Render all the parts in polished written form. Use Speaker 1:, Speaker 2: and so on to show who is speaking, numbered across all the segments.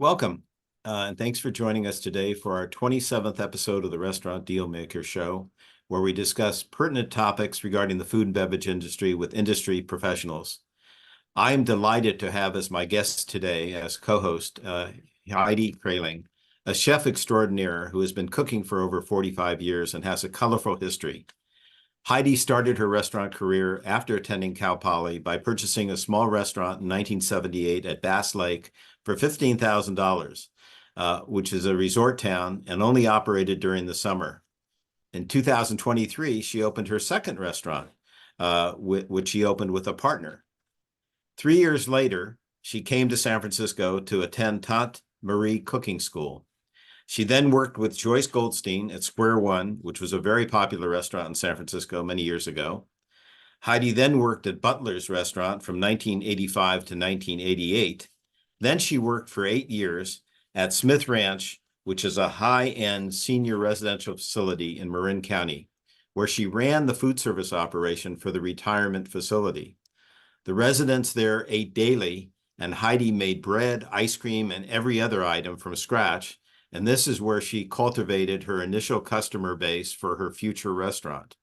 Speaker 1: Welcome, and thanks for joining us today for our 27th episode of the Restaurant Dealmaker Show, where we discuss pertinent topics regarding the food and beverage industry with industry professionals. I am delighted to have as my guest today, as co-host, Heidi Krahling, a chef extraordinaire who has been cooking for over 45 years and has a colorful history. Heidi started her restaurant career after attending Cal Poly by purchasing a small restaurant in 1978 at Bass Lake for $15,000, which is a resort town and only operated during the summer. In 2023, she opened her second restaurant, which she opened with a partner. 3 years later, she came to San Francisco to attend Tante Marie Cooking School. She then worked with Joyce Goldstein at Square One, which was a very popular restaurant in San Francisco many years ago. Heidi then worked at Butler's Restaurant from 1985 to 1988. Then she worked for 8 years at Smith Ranch, which is a high-end senior residential facility in Marin County, where she ran the food service operation for the retirement facility. The residents there ate daily, and Heidi made bread, ice cream, and every other item from scratch, and this is where she cultivated her initial customer base for her future restaurant.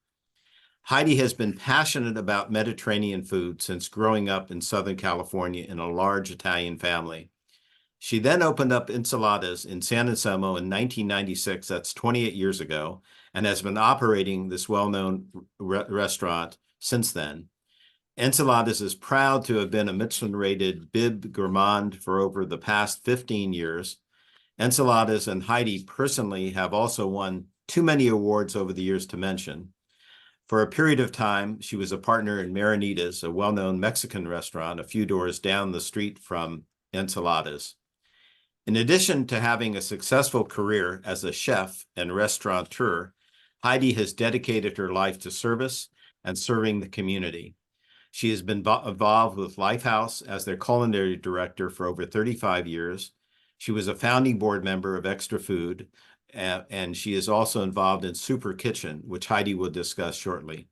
Speaker 1: Heidi has been passionate about Mediterranean food since growing up in Southern California in a large Italian family. She then opened up Insalatas in San Anselmo in 1996, that's 28 years ago, and has been operating this well-known restaurant since then. Insalatas is proud to have been a Michelin-rated Bib Gourmand for over the past 15 years. Insalatas and Heidi personally have also won too many awards over the years to mention. For a period of time, she was a partner in Marinitas, a well-known Mexican restaurant a few doors down the street from Insalatas. In addition to having a successful career as a chef and restaurateur, Heidi has dedicated her life to service and serving the community. She has been involved with Lifehouse as their culinary director for over 35 years. She was a founding board member of ExtraFood, and she is also involved in Souper Kitchen, which Heidi will discuss shortly.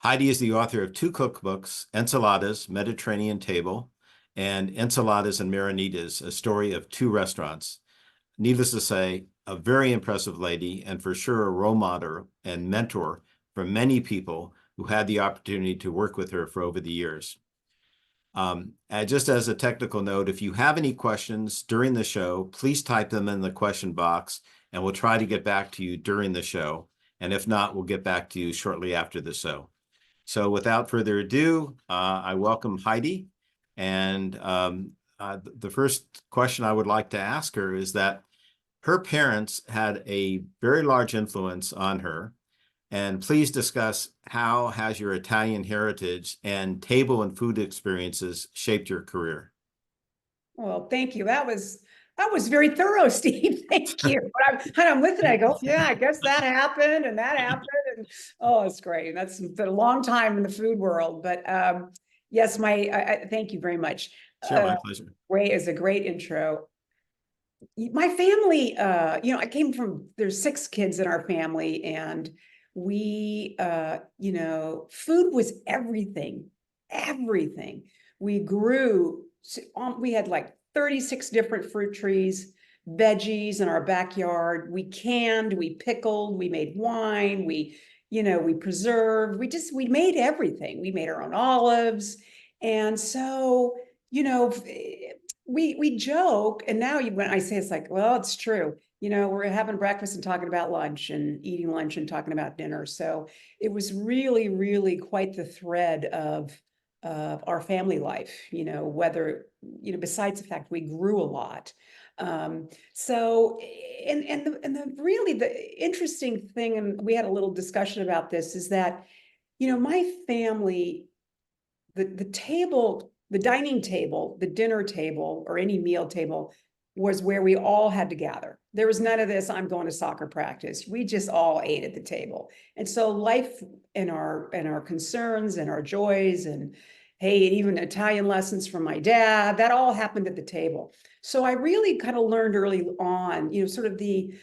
Speaker 1: Heidi is the author of 2 cookbooks, Insalatas, Mediterranean Table, and Insalatas and Marinitas, a story of 2 restaurants. Needless to say, a very impressive lady, and for sure a role model and mentor for many people who had the opportunity to work with her for over the years. Just as a technical note, if you have any questions during the show, please type them in the question box, and we'll try to get back to you during the show. And if not, we'll get back to you shortly after the show. So without further ado, I welcome Heidi. And the first question I would like to ask her is that her parents had a very large influence on her. And please discuss how has your Italian heritage and table and food experiences shaped your career?
Speaker 2: Well, thank you. That was very thorough, Steve. Thank you. I'm listening. I go, yeah, I guess that happened and that happened. And oh, it's great. That's been a long time in the food world. But yes, thank you very much.
Speaker 1: Sure, my pleasure.
Speaker 2: Great is a great intro. My family, there's 6 kids in our family, and we, food was everything. We grew. We had like 36 different fruit trees, veggies in our backyard. We canned, we pickled, we made wine, we preserved, we made everything. We made our own olives. And so, we joke, and now when I say, it's like, well, it's true. We're having breakfast and talking about lunch and eating lunch and talking about dinner. So it was really, really quite the thread of our family life, besides the fact we grew a lot. So, really the interesting thing, and we had a little discussion about this, is that, my family, the table, the dining table, the dinner table, or any meal table was where we all had to gather. There was none of this, I'm going to soccer practice. We just all ate at the table. And so life and our concerns and our joys, and hey, even Italian lessons from my dad, that all happened at the table. So I really kind of learned early on, sort of the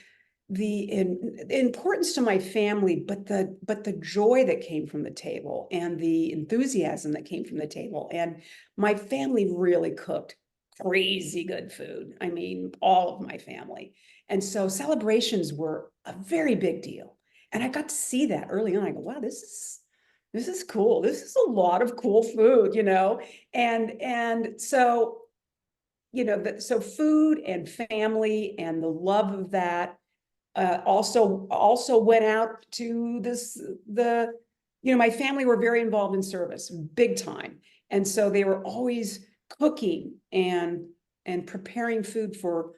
Speaker 2: importance to my family, but the joy that came from the table and the enthusiasm that came from the table. And my family really cooked crazy good food. I mean, all of my family. And so celebrations were a very big deal. And I got to see that early on. I go, wow, this is cool. This is a lot of cool food, you know? And so, you know, so food and family and the love of that also went out to my family were very involved in service, big time. And so they were always cooking and preparing food for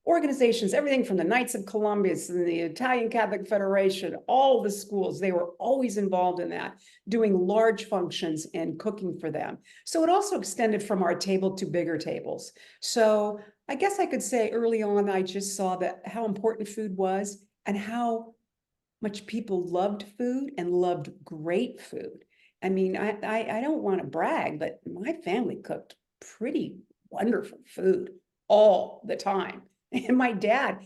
Speaker 2: organizations, everything from the Knights of Columbus and the Italian Catholic Federation, all the schools, they were always involved in that, doing large functions and cooking for them. So it also extended from our table to bigger tables. So I guess I could say early on, I just saw that how important food was and how much people loved food and loved great food. I mean, I don't want to brag, but my family cooked pretty wonderful food all the time. And my dad,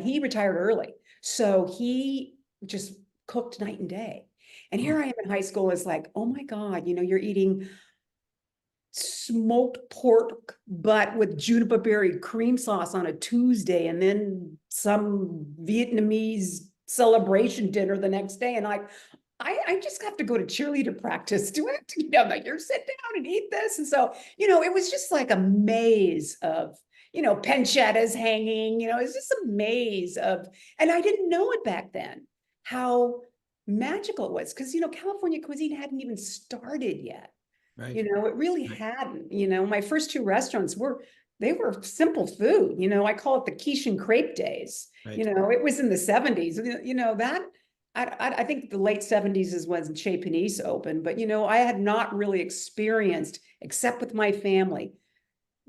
Speaker 2: he retired early, so he just cooked night and day. And here I am in high school, it's like, oh my God, you know, you're eating smoked pork, but with juniper berry cream sauce on a Tuesday, and then some Vietnamese celebration dinner the next day. And I just have to go to cheerleader practice. Do I have to, you know, like, you're sit down and eat this? And so, you know, it was just like a maze of, you know, pancettas hanging, you know, it's just a maze of, and I didn't know it back then, how magical it was. Cause, you know, California cuisine hadn't even started yet.
Speaker 1: Right.
Speaker 2: You know, it really
Speaker 1: Right.
Speaker 2: hadn't. You know, my first two restaurants they were simple food. You know, I call it the quiche and crepe days.
Speaker 1: Right.
Speaker 2: You know, it was in the 70s. You know, that I think the late 70s is when Chez Panisse opened, but you know, I had not really experienced, except with my family,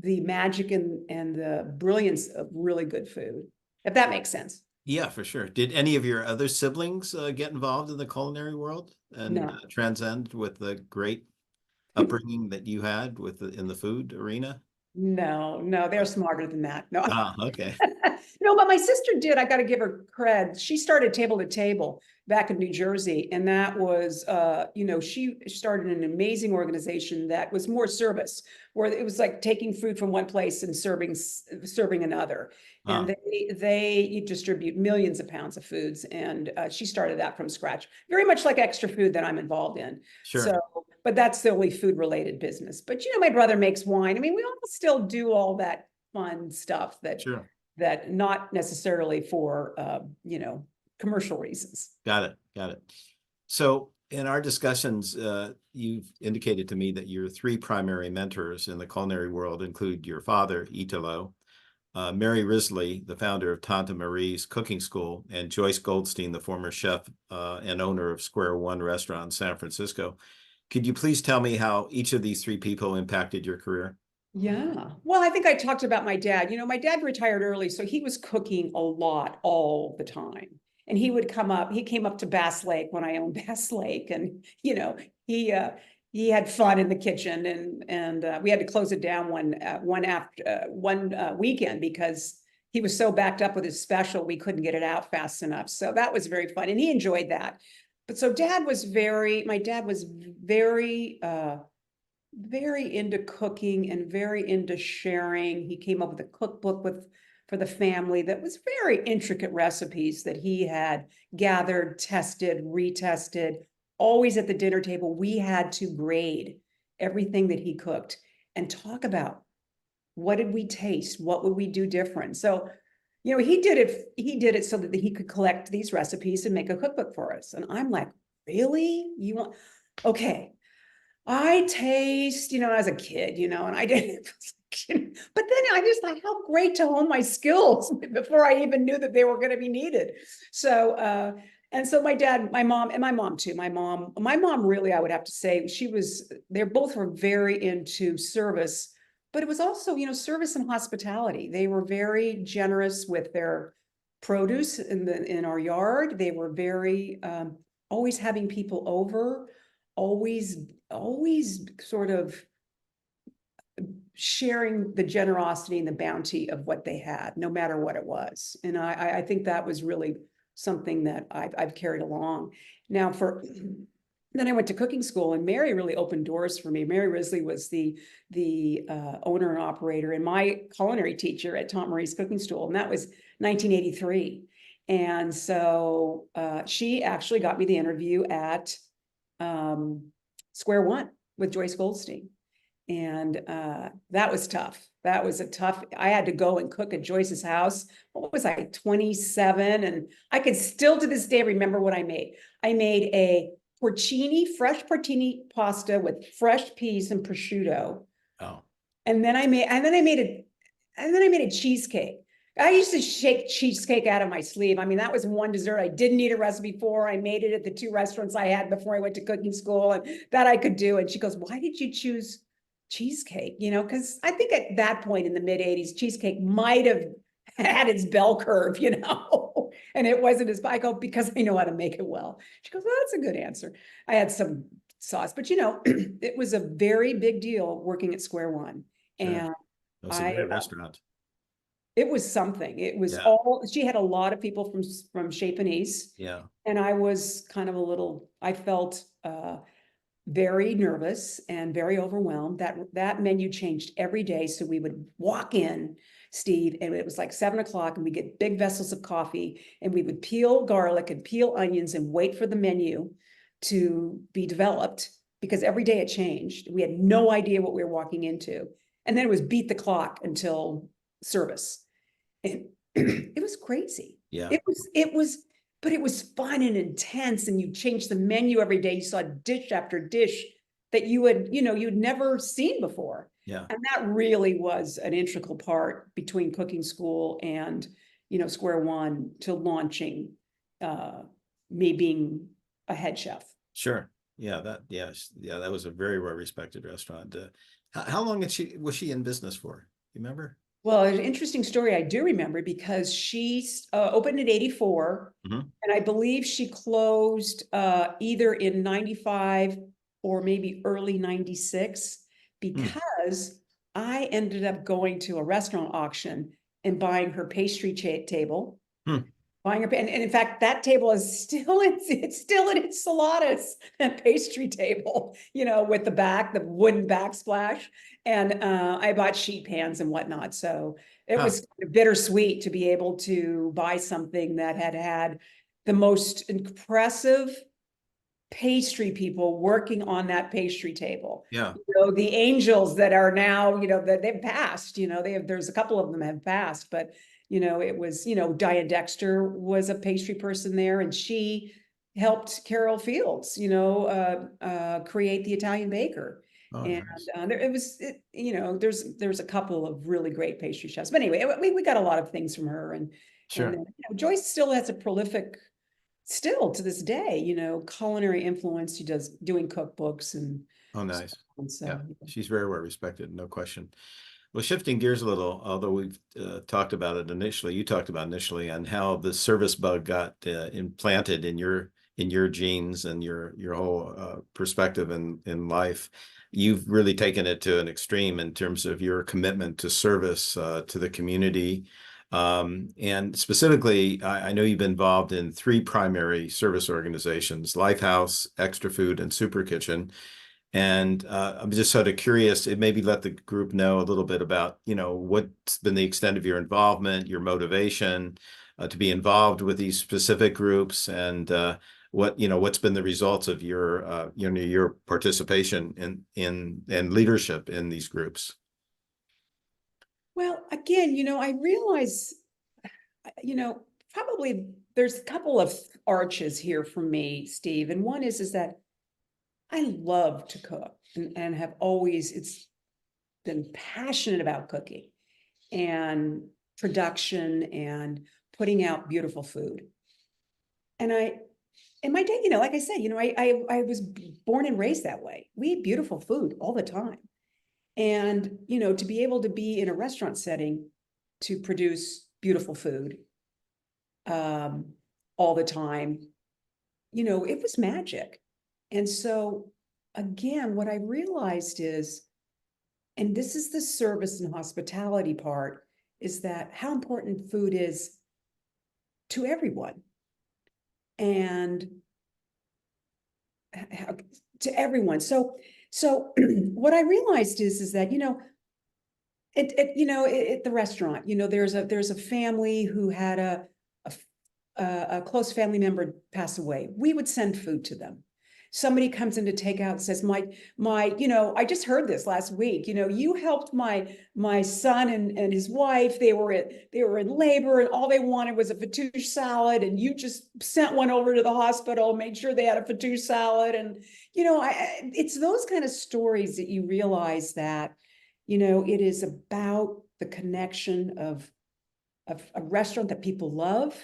Speaker 2: the magic and the brilliance of really good food, if that makes sense.
Speaker 1: Yeah, for sure. Did any of your other siblings get involved in the culinary world and
Speaker 2: No.
Speaker 1: transcend with the great upbringing that you had in the food arena?
Speaker 2: No, they're smarter than that. No.
Speaker 1: Ah, okay.
Speaker 2: No, but my sister did. I got to give her cred. She started Table to Table back in New Jersey, and that was, you know, she started an amazing organization that was more service, where it was like taking food from one place and serving another. And
Speaker 1: Ah,
Speaker 2: they distribute millions of pounds of foods, and she started that from scratch, very much like ExtraFood that I'm involved in.
Speaker 1: sure.
Speaker 2: So, but that's the only food related business. But you know, my brother makes wine. I mean, we all still do all that fun stuff
Speaker 1: Sure.
Speaker 2: that not necessarily for you know, commercial reasons.
Speaker 1: Got it. Got it. So in our discussions, you've indicated to me that your three primary mentors in the culinary world include your father, Italo, Mary Risley, the founder of Tanta Marie's Cooking School, and Joyce Goldstein, the former chef and owner of Square One Restaurant in San Francisco. Could you please tell me how each of these three people impacted your career?
Speaker 2: Yeah. Well, I think I talked about my dad. You know, my dad retired early, so he was cooking a lot all the time. And he came up to Bass Lake when I owned Bass Lake. And, you know, he had fun in the kitchen, and we had to close it down one weekend because he was so backed up with his special, we couldn't get it out fast enough. So that was very fun. And he enjoyed that. But so my dad was very into cooking and very into sharing. He came up with a cookbook for the family that was very intricate recipes that he had gathered, tested, retested. Always at the dinner table, we had to grade everything that he cooked and talk about what did we taste, what would we do different. So, you know, he did it so that he could collect these recipes and make a cookbook for us. And I'm like, really? You want, okay. I taste, you know, as a kid, you know, and I didn't, but then I just thought, how great to hone my skills before I even knew that they were going to be needed. So, and so my dad, my mom, and my mom too, my mom really, I would have to say, they're both were very into service, but it was also, you know, service and hospitality. They were very generous with their produce in our yard. They were very, always having people over, always sort of sharing the generosity and the bounty of what they had, no matter what it was. And I think that was really something that I've carried along. Now Then I went to cooking school, and Mary really opened doors for me. Mary Risley was the owner and operator and my culinary teacher at Tom Marie's cooking school, and that was 1983. And so she actually got me the interview at Square One with Joyce Goldstein. And that was tough. That was a tough, I had to go and cook at Joyce's house. What was I, 27? And I can still to this day remember what I made. I made a fresh porcini pasta with fresh peas and prosciutto.
Speaker 1: Oh,
Speaker 2: And then I made a cheesecake. I used to shake cheesecake out of my sleeve. I mean, that was one dessert I didn't need a recipe for. I made it at the 2 restaurants I had before I went to cooking school, and that I could do. And she goes, "Why did you choose cheesecake?" You know, because I think at that point in the mid-'80s, cheesecake might have had its bell curve, you know, and it wasn't as, I go, because I know how to make it well. She goes, "Well, that's a good answer." I had some sauce, but you know, it was a very big deal working at Square One.
Speaker 1: sure.
Speaker 2: And
Speaker 1: That's a great restaurant.
Speaker 2: it was something. It was
Speaker 1: Yeah.
Speaker 2: she had a lot of people from Chez Panisse.
Speaker 1: Yeah.
Speaker 2: And I was kind of I felt very nervous and very overwhelmed. That menu changed every day. So we would walk in, Steve, and it was like 7 o'clock, and we get big vessels of coffee, and we would peel garlic and peel onions and wait for the menu to be developed, because every day it changed. We had no idea what we were walking into. And then it was beat the clock until service. And it was crazy.
Speaker 1: Yeah.
Speaker 2: But it was fun and intense, and you changed the menu every day. You saw dish after dish that you'd never seen before.
Speaker 1: Yeah.
Speaker 2: And that really was an integral part between cooking school and, Square One to launching me being a head chef.
Speaker 1: Sure. Yeah. That was a very well respected restaurant. How long was she in business for? You remember?
Speaker 2: Well, an interesting story I do remember, because she opened in 84,
Speaker 1: Mhm.
Speaker 2: and I believe she closed either in 95 or maybe early 96, because I ended up going to a restaurant auction and buying her pastry table.
Speaker 1: Hmm.
Speaker 2: Buying her, and in fact, that table is still it's still in Insalatas, that pastry table, with the wooden backsplash. And I bought sheet pans and whatnot. So it was bittersweet to be able to buy something that had the most impressive pastry people working on that pastry table.
Speaker 1: Yeah.
Speaker 2: The angels that are now, that they've passed, there's a couple of them have passed, but it was, Diane Dexter was a pastry person there, and she helped Carol Fields, create the Italian baker.
Speaker 1: Oh,
Speaker 2: And
Speaker 1: nice.
Speaker 2: there's a couple of really great pastry chefs. But anyway, we got a lot of things from her, and
Speaker 1: Sure.
Speaker 2: Joyce still has a prolific, still to this day, culinary influence. She does doing cookbooks and.
Speaker 1: Oh, nice.
Speaker 2: So,
Speaker 1: Yeah. She's very well respected, no question. Well, shifting gears a little, although we've talked about it initially, you talked about initially on how the service bug got implanted in your genes and your whole perspective in life. You've really taken it to an extreme in terms of your commitment to service to the community. And specifically, I know you've been involved in 3 primary service organizations: Lifehouse, ExtraFood, and Souper Kitchen. And I'm just sort of curious, it maybe let the group know a little bit about, what's been the extent of your involvement, your motivation to be involved with these specific groups, and what's been the results of your participation in leadership in these groups.
Speaker 2: well, again, I realize, probably there's a couple of arches here for me, Steve. And one is that I love to cook, and have always been passionate about cooking and production and putting out beautiful food. And in my day, like I said, I was born and raised that way. We eat beautiful food all the time. And, to be able to be in a restaurant setting to produce beautiful food all the time, it was magic. And so, again, what I realized is, and this is the service and hospitality part, is that how important food is to everyone. And to everyone. So what I realized is that, at the restaurant, there's a family who had a close family member pass away. We would send food to them. Somebody comes in to take out and says, I just heard this last week, you helped my son and his wife. They were in labor and all they wanted was a Fattoush salad. And you just sent one over to the hospital, made sure they had a Fattoush salad. And, it's those kind of stories that you realize that, it is about the connection of a restaurant that people love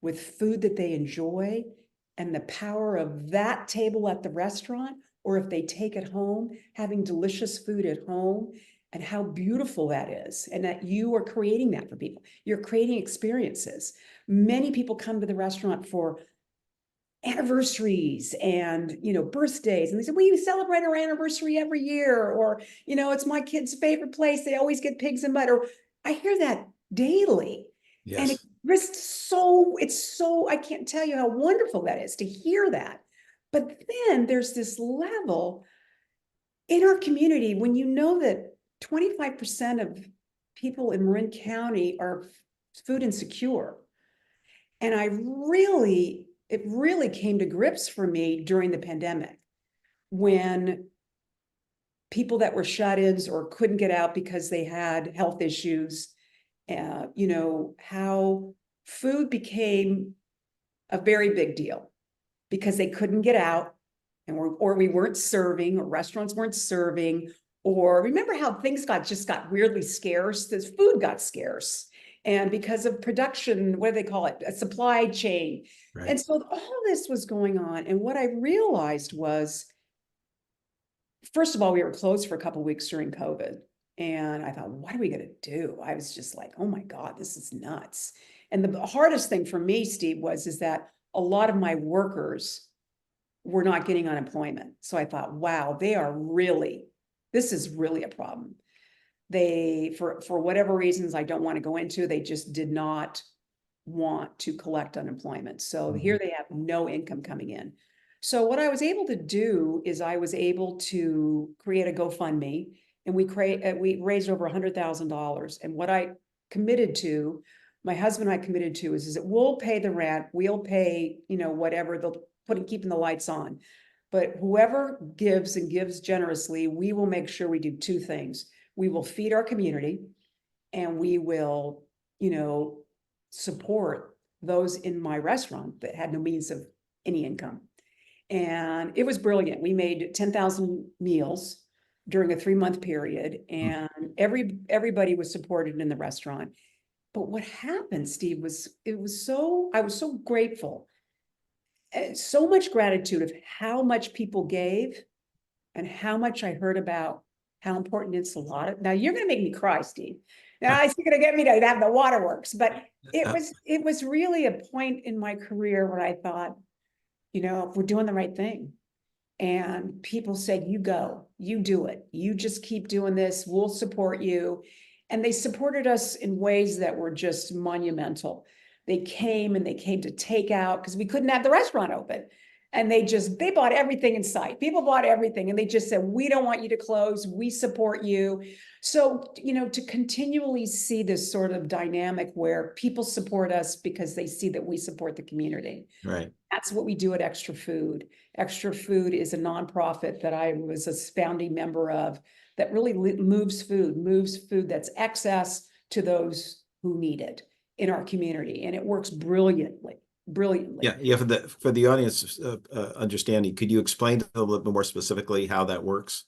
Speaker 2: with food that they enjoy, and the power of that table at the restaurant, or if they take it home, having delicious food at home, and how beautiful that is, and that you are creating that for people. You're creating experiences. Many people come to the restaurant for anniversaries and birthdays, and they say, we celebrate our anniversary every year, or it's my kid's favorite place, they always get pigs in butter. I hear that daily. And
Speaker 1: Yes.
Speaker 2: it's so I can't tell you how wonderful that is to hear that. But then there's this level in our community when that 25% of people in Marin County are food insecure. And it really came to grips for me during the pandemic, when people that were shut-ins or couldn't get out because they had health issues, how food became a very big deal because they couldn't get out, or we weren't serving, or restaurants weren't serving, or remember how things got weirdly scarce. This food got scarce, and because of production, what do they call it? A supply chain.
Speaker 1: Right.
Speaker 2: And so all this was going on. And what I realized was, first of all, we were closed for a couple of weeks during COVID. And I thought, what are we going to do? I was just like, oh my God, this is nuts. And the hardest thing for me, Steve, is that a lot of my workers were not getting unemployment. So I thought, wow, this is really a problem. They, for whatever reasons I don't want to go into, they just did not want to collect unemployment. So here they have no income coming in. So what I was able to do is I was able to create a GoFundMe, and we raised over $100,000. And what I committed to, my husband and I committed to, is that we'll pay the rent, we'll pay, whatever keeping the lights on. But whoever gives and gives generously, we will make sure we do two things. We will feed our community, and we will, support those in my restaurant that had no means of any income. And it was brilliant. We made 10,000 meals during a 3-month period, and everybody was supported in the restaurant. But what happened, Steve, I was so grateful, and so much gratitude of how much people gave and how much I heard about how important Insalata. Now you're going to make me cry, Steve. Now it's going to get me to have the waterworks, but it was really a point in my career where I thought, we're doing the right thing. And people said, you go, you do it. You just keep doing this. We'll support you. And they supported us in ways that were just monumental. They came to take out, because we couldn't have the restaurant open. And they bought everything in sight. People bought everything. And they just said, we don't want you to close. We support you. So, to continually see this sort of dynamic where people support us because they see that we support the community.
Speaker 1: Right.
Speaker 2: That's what we do at ExtraFood. ExtraFood is a nonprofit that I was a founding member of, that really moves food that's excess to those who need it in our community. And it works brilliantly.
Speaker 1: Yeah. For the audience understanding, could you explain a little bit more specifically how that works?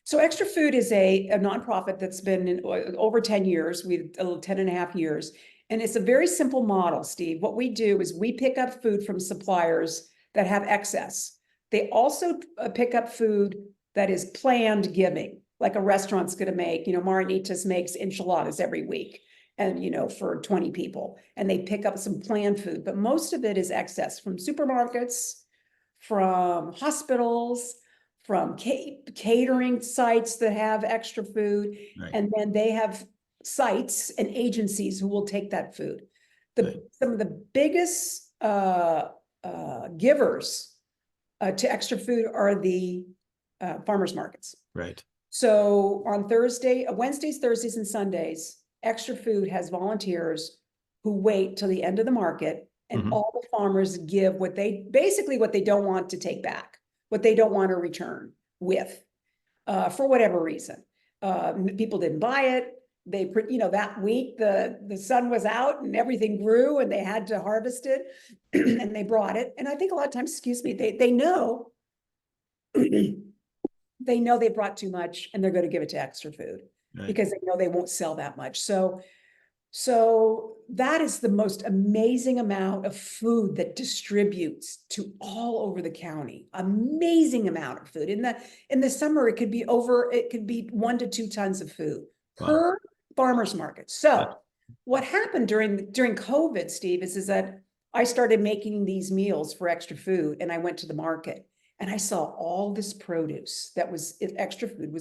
Speaker 2: So ExtraFood is a nonprofit that's been in over 10 years. We've 10 and a half years. And it's a very simple model, Steve. What we do is we pick up food from suppliers that have excess. They also pick up food that is planned giving, like a restaurant's going to make, Marinitas makes Insalatas every week, and, for 20 people, and they pick up some planned food, but most of it is excess from supermarkets, from hospitals, from catering sites that have extra food.
Speaker 1: Right.
Speaker 2: And then they have sites and agencies who will take that food. Some of the biggest givers to Extra Food are the farmers markets.
Speaker 1: Right.
Speaker 2: So on Wednesdays, Thursdays, and Sundays, Extra Food has volunteers who wait till the end of the market, and
Speaker 1: Mhm.
Speaker 2: all the farmers give what they don't want to take back, what they don't want to return with, for whatever reason. People didn't buy it. That week the sun was out and everything grew and they had to harvest it and they brought it. And I think a lot of times, they know they know they brought too much and they're going to give it to Extra Food
Speaker 1: Right.
Speaker 2: because they know they won't sell that much. So that is the most amazing amount of food that distributes to all over the county. Amazing amount of food. In the summer, it could be 1 to 2 tons of food
Speaker 1: Wow.
Speaker 2: per farmer's market. So what happened during COVID, Steve, is that I started making these meals for Extra Food, and I went to the market and I saw all this produce that Extra Food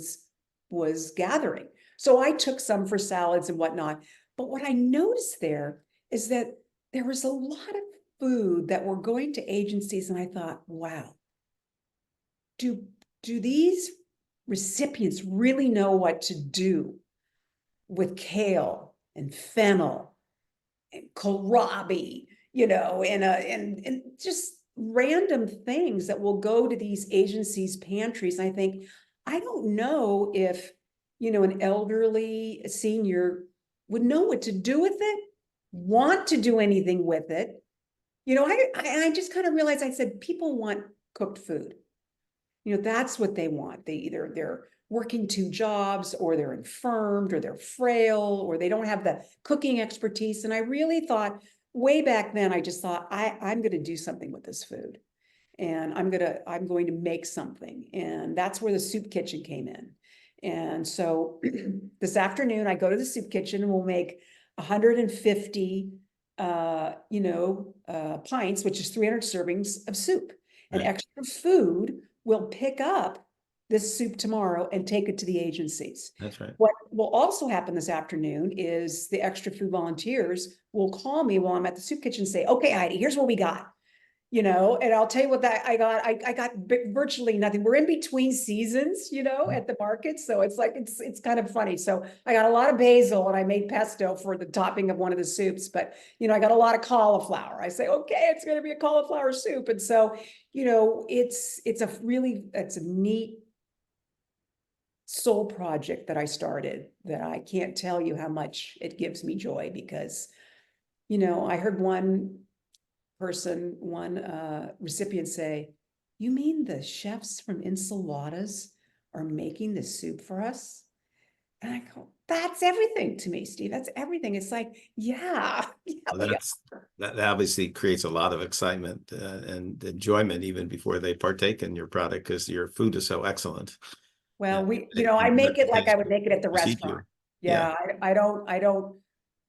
Speaker 2: was gathering. So I took some for salads and whatnot. But what I noticed there is that there was a lot of food that were going to agencies, and I thought, wow, do these recipients really know what to do with kale and fennel and kohlrabi, and just random things that will go to these agencies' pantries? And I think, I don't know if, an elderly senior would know what to do with it, want to do anything with it. I just kind of realized, I said, people want cooked food. That's what they want. They're working 2 jobs, or they're infirmed, or they're frail, or they don't have the cooking expertise. And I really thought, way back then, I just thought, I'm going to do something with this food. And I'm going to make something. And that's where the soup kitchen came in. And so this afternoon, I go to the soup kitchen and we'll make 150 pints, which is 300 servings of soup. And
Speaker 1: Right.
Speaker 2: Extra Food will pick up this soup tomorrow and take it to the agencies.
Speaker 1: That's right.
Speaker 2: What will also happen this afternoon is the Extra Food volunteers will call me while I'm at the soup kitchen and say, okay, Heidi, here's what we got. And I'll tell you what that I got. I got virtually nothing. We're in between seasons, at the market. So it's like, it's kind of funny. So I got a lot of basil and I made pesto for the topping of one of the soups, but I got a lot of cauliflower. I say, okay, it's going to be a cauliflower soup. And so, it's a neat soul project that I started, that I can't tell you how much it gives me joy, because, I heard one recipient say, you mean the chefs from Insalatas are making the soup for us? And I go, that's everything to me, Steve. That's everything. It's like, yeah,
Speaker 1: Well,
Speaker 2: we
Speaker 1: that obviously creates a lot of excitement and enjoyment even before they partake in your product, because your food is so excellent.
Speaker 2: Well,
Speaker 1: And
Speaker 2: I
Speaker 1: your
Speaker 2: make it like I would
Speaker 1: reputation
Speaker 2: make it at the
Speaker 1: precedes
Speaker 2: restaurant.
Speaker 1: you. Yeah.
Speaker 2: Yeah,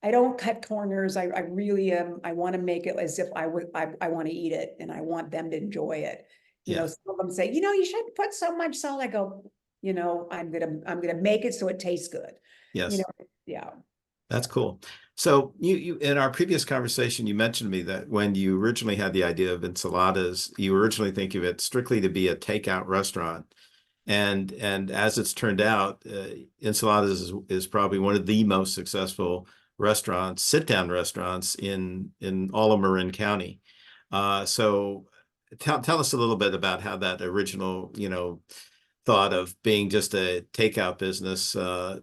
Speaker 2: I don't cut corners. I really am. I want to make it as if I want to eat it, and I want them to enjoy it.
Speaker 1: Yeah.
Speaker 2: Some of them say, you should put so much salt. I go, I'm gonna make it so it tastes good.
Speaker 1: Yes.
Speaker 2: Yeah.
Speaker 1: That's cool. So you in our previous conversation, you mentioned to me that when you originally had the idea of Insaladas, you originally think of it strictly to be a takeout restaurant. And as it's turned out, Insaladas is probably one of the most successful restaurants, sit-down restaurants in all of Marin County. So tell us a little bit about how that original, thought of being just a takeout business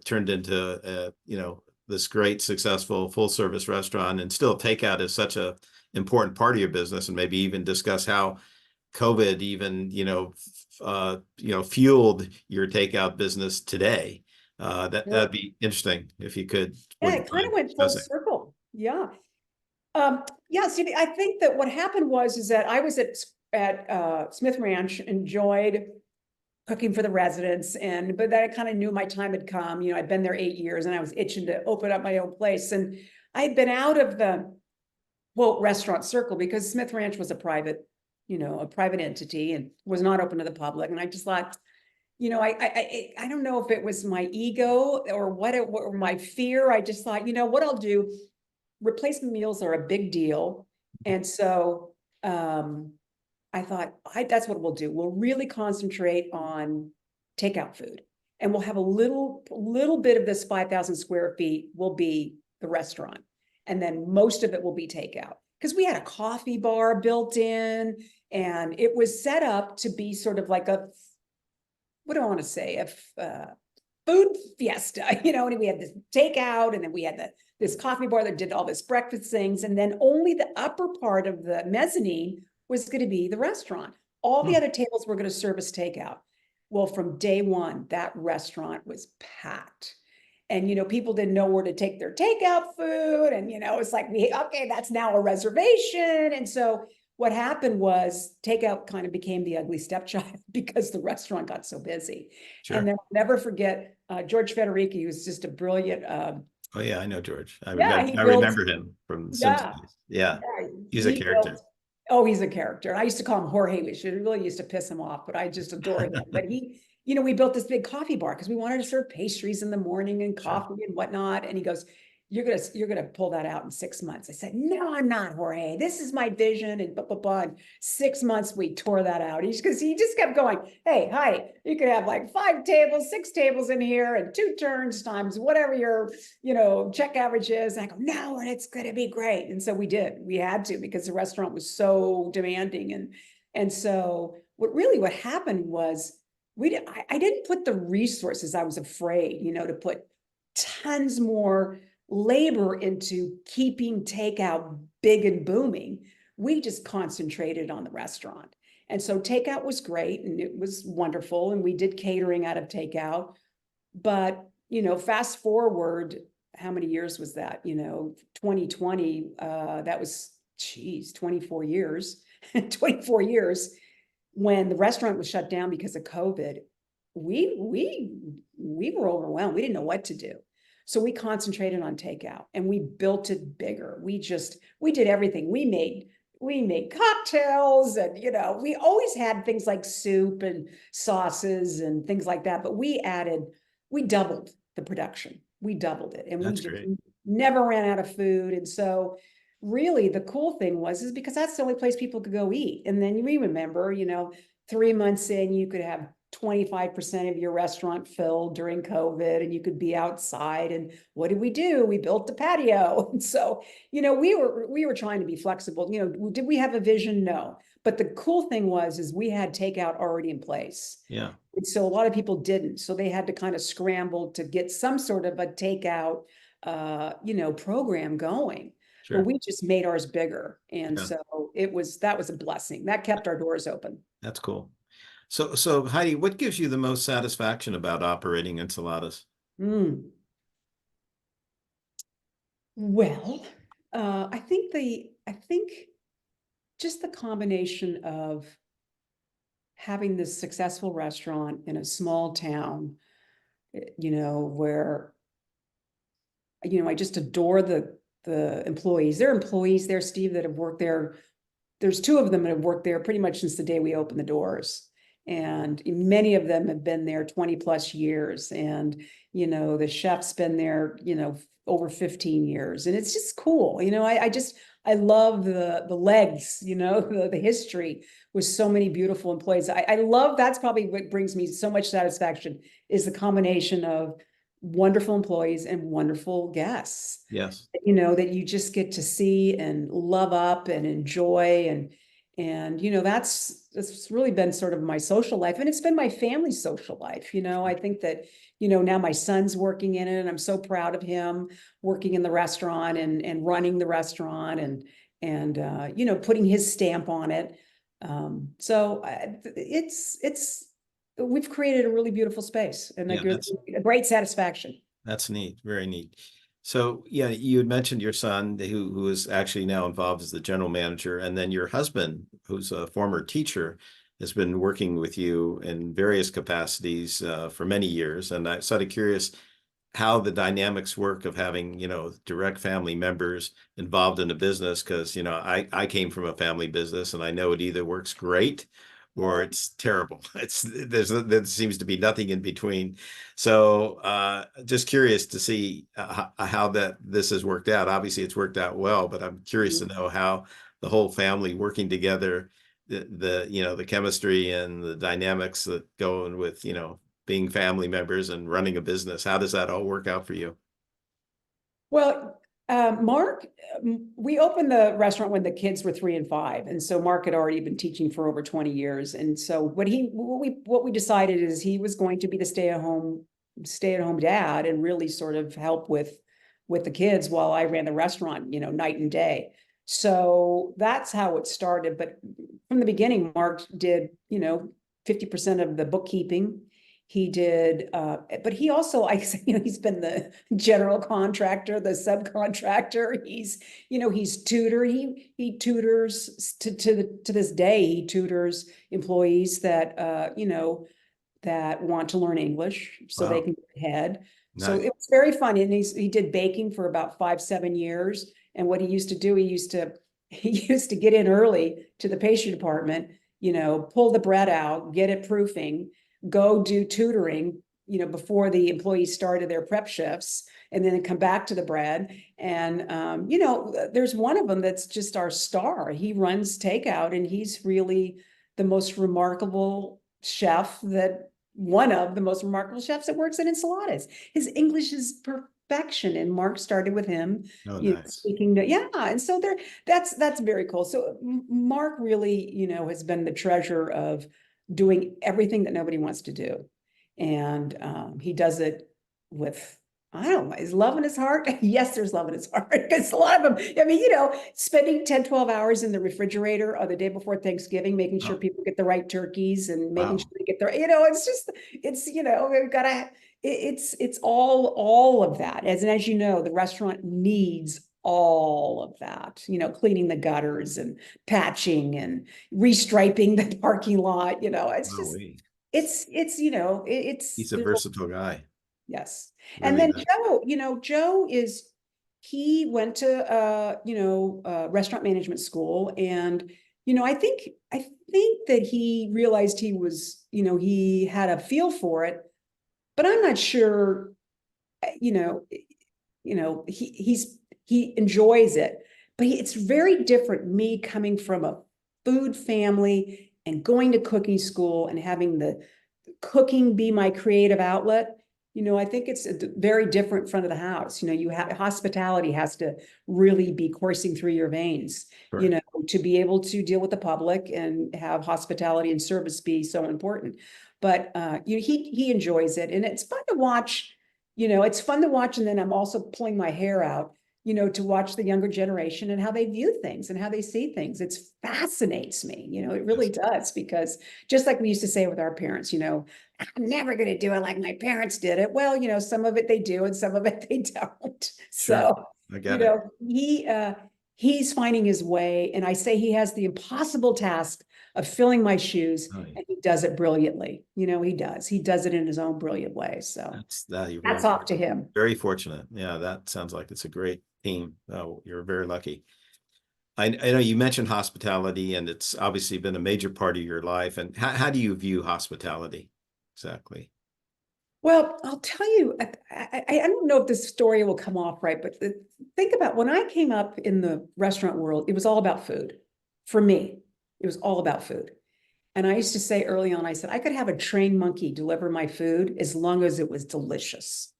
Speaker 1: turned into, this great, successful, full-service restaurant. And still, takeout is such a important part of your business, and maybe even discuss how COVID even, fueled your takeout business today. That'd be interesting if you could.
Speaker 2: Yeah,
Speaker 1: Wouldn't
Speaker 2: it kind of
Speaker 1: mind
Speaker 2: went full
Speaker 1: discussing.
Speaker 2: circle. Yeah. Yeah, see, I think that what happened is that I was at Smith Ranch, enjoyed cooking for the residents, but then I kind of knew my time had come. I'd been there 8 years and I was itching to open up my own place. And I had been out of the quote restaurant circle because Smith Ranch was a private entity and was not open to the public. And I just thought, I don't know if it was my ego or or my fear. I just thought, what I'll do, replacement meals are a big deal. And so I thought, that's what we'll do. We'll really concentrate on takeout food. And we'll have a little bit of this 5,000 square feet will be the restaurant. And then most of it will be takeout. Because we had a coffee bar built in, and it was set up to be sort of like a, what do I want to say, a food fiesta, you know, and we had this takeout, and then we had this coffee bar that did all this breakfast things. And then only the upper part of the mezzanine was going to be the restaurant. All the other tables were going to service takeout. Well, from day one, that restaurant was packed. And, you know, people didn't know where to take their takeout food. And, you know, it's like, okay, that's now a reservation. And so what happened was takeout kind of became the ugly stepchild because the restaurant got so busy.
Speaker 1: Sure.
Speaker 2: And then I'll never forget George Federici, who's just a brilliant.
Speaker 1: Oh yeah, I know George. I
Speaker 2: Yeah,
Speaker 1: remember him from The Simpsons. Yeah, he's a character.
Speaker 2: He's a character. I used to call him Jorge, which really used to piss him off, but I just adore him. But he, you know, we built this big coffee bar because we wanted to serve pastries in the morning and coffee and whatnot. And he goes, you're gonna pull that out in 6 months. I said, no, I'm not, Jorge. This is my vision. And blah, blah, blah. And 6 months we tore that out. Because he just kept going, hey, Heidi, you could have like 5 tables, 6 tables in here, and 2 turns times whatever your, you know, check average is. And I go, no, and it's gonna be great. And so we did. We had to, because the restaurant was so demanding. And so what happened was I didn't put the resources. I was afraid, you know, to put tons more labor into keeping takeout big and booming. We just concentrated on the restaurant. And so takeout was great and it was wonderful. And we did catering out of takeout. But, you know, fast forward, how many years was that? You know, 2020, that was, 24 years, 24 years when the restaurant was shut down because of COVID. We were overwhelmed. We didn't know what to do. So we concentrated on takeout and we built it bigger. We did everything. We made cocktails, and, you know, we always had things like soup and sauces and things like that. But we doubled the production. We doubled it, and we just never ran out of food. And so really the cool thing is because that's the only place people could go eat. And then we remember, you know, 3 months in, you could have 25% of your restaurant filled during COVID, and you could be outside. And what did we do? We built the patio. And so, you know, we were trying to be flexible. You know, did we have a vision? No. But the cool thing is we had takeout already in place.
Speaker 1: Yeah.
Speaker 2: And so a lot of people didn't. So they had to kind of scramble to get some sort of a takeout, you know, program going.
Speaker 1: Sure.
Speaker 2: But we just made ours bigger. And so that was a blessing. That kept our doors open.
Speaker 1: That's cool. So Heidi, what gives you the most satisfaction about operating Insalatas?
Speaker 2: Well, I think just the combination of having this successful restaurant in a small town, you know, where, you know, I just adore the employees. There are employees there, Steve, that have worked there. There's 2 of them that have worked there pretty much since the day we opened the doors. And many of them have been there 20 plus years. And, you know, the chef's been there, you know, over 15 years. And it's just cool. You know, I love the legs, you know, the history with so many beautiful employees. I love, that's probably what brings me so much satisfaction, is the combination of wonderful employees and wonderful guests.
Speaker 1: Yes.
Speaker 2: You know, that you just get to see and love up and enjoy. And, you know, that's really been sort of my social life, and it's been my family's social life. You know, I think that, you know, now my son's working in it, and I'm so proud of him working in the restaurant and running the restaurant and you know, putting his stamp on it. So we've created a really beautiful space, and a great satisfaction.
Speaker 1: That's neat. Very neat. So yeah, you had mentioned your son who is actually now involved as the general manager, and then your husband, who's a former teacher, has been working with you in various capacities for many years. And I'm sort of curious how the dynamics work of having, you know, direct family members involved in a business, because, you know, I came from a family business, and I know it either works great or it's terrible. There seems to be nothing in between. So just curious to see how this has worked out. Obviously it's worked out well, but I'm curious to know how the whole family working together the chemistry and the dynamics that go in with, being family members and running a business. How does that all work out for you?
Speaker 2: Well, Mark, we opened the restaurant when the kids were 3 and 5, and so Mark had already been teaching for over 20 years. And so what we decided is he was going to be the stay-at-home dad and really sort of help with the kids while I ran the restaurant, night and day. So that's how it started. But from the beginning, Mark did, 50% of the bookkeeping. He did, but he also, he's been the general contractor, the subcontractor. He's tutor. He tutors to this day. He tutors employees that that want to learn English so they
Speaker 1: Wow.
Speaker 2: can get ahead. So
Speaker 1: Nice.
Speaker 2: it was very fun. And he did baking for about 5-7 years. And what he used to do, he used to get in early to the pastry department, pull the bread out, get it proofing, go do tutoring, before the employees started their prep shifts, and then come back to the bread. And, there's one of them that's just our star. He runs takeout, and he's really the most remarkable chef one of the most remarkable chefs that works at Insalatas. His English is perfection, and Mark started with him,
Speaker 1: Oh, nice.
Speaker 2: speaking to, yeah. And so that's very cool. So Mark really, has been the treasure of doing everything that nobody wants to do. And he does it with, I don't know, is love in his heart? Yes, there's love in his heart. Because a lot of them, spending 10-12 hours in the refrigerator on the day before Thanksgiving, making sure
Speaker 1: Oh,
Speaker 2: people get the right turkeys and making
Speaker 1: wow.
Speaker 2: sure they get their, we've gotta, it's all of that. As you know, the restaurant needs all of that, cleaning the gutters and patching and restriping the parking lot, it's
Speaker 1: Wow,
Speaker 2: just,
Speaker 1: he's a
Speaker 2: there's
Speaker 1: versatile guy.
Speaker 2: yes. And
Speaker 1: Really
Speaker 2: then
Speaker 1: nice.
Speaker 2: Joe he went to restaurant management school. And, I think that he realized he had a feel for it, but I'm not sure, you know, he enjoys it, but it's very different. Me coming from a food family and going to cooking school and having the cooking be my creative outlet. I think it's a very different front of the house. Hospitality has to really be coursing through your veins,
Speaker 1: Correct.
Speaker 2: to be able to deal with the public and have hospitality and service be so important. But he enjoys it, and it's fun to watch. It's fun to watch, and then I'm also pulling my hair out, to watch the younger generation and how they view things and how they see things. It fascinates me, it really
Speaker 1: Yes.
Speaker 2: does, because just like we used to say with our parents, I'm never going to do it like my parents did it. Well, some of it they do and some of it they don't.
Speaker 1: Sure.
Speaker 2: So,
Speaker 1: I get it.
Speaker 2: he's finding his way. And I say he has the impossible task of filling my shoes,
Speaker 1: Oh, yeah.
Speaker 2: and he does it brilliantly. He does. He does it in his own brilliant way. So
Speaker 1: That's that. You're
Speaker 2: that's
Speaker 1: very,
Speaker 2: off to him.
Speaker 1: very fortunate. Yeah, that sounds like it's a great team. Oh, you're very lucky. I know you mentioned hospitality, and it's obviously been a major part of your life. And how do you view hospitality exactly?
Speaker 2: Well, I'll tell you, I don't know if this story will come off right, but think about when I came up in the restaurant world, it was all about food. For me, it was all about food. And I used to say early on, I said, I could have a trained monkey deliver my food as long as it was delicious.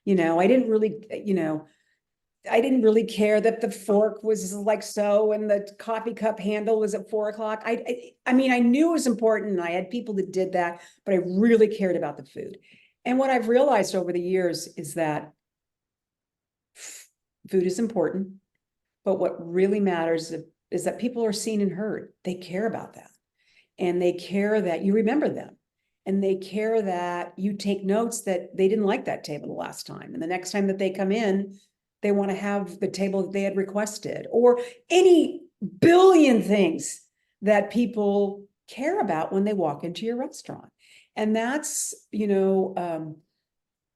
Speaker 2: I didn't really, I didn't really care that the fork was like so and the coffee cup handle was at 4 o'clock. I mean, I knew it was important and I had people that did that, but I really cared about the food. And what I've realized over the years is that food is important, but what really matters is that people are seen and heard. They care about that. And they care that you remember them. And they care that you take notes that they didn't like that table the last time. And the next time that they come in, they want to have the table that they had requested, or any billion things that people care about when they walk into your restaurant. And that's,